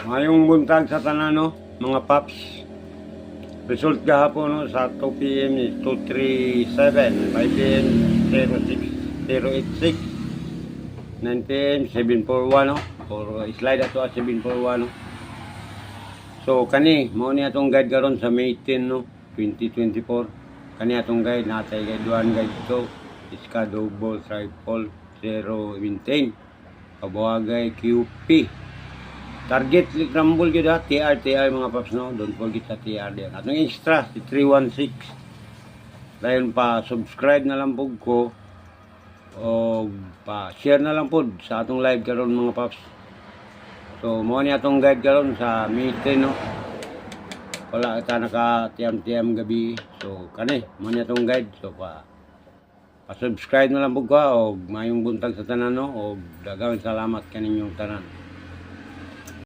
Ngayong buntag sa tanan, no, mga paps. Result gahapon, no, sa 2 p.m. is 237, 5 p.m. 06086, 9 p.m. 741, no, or slide ato at 741, no. So kani mo ni atong guide karon sa May 10, no, 2024. Kani atong guide natay guide 1, guide 2, iska double triple 018, kabuhagay QP. Target rumble gyud ha, TR mga paps, no. Don't forget sa TR diyan. Atong extra si 316. Dayon pa subscribe na lang pud ko o pa share na lang pud sa atong live karon mga paps. So mo ni atong guide karon sa meeting, no. Wala ta naka tiam-tiam gabi. So kani mo ni atong guide. So pa subscribe na lang pud ko, o mayong buntag sa tanan, no, o daghang salamat kaninyong tanan.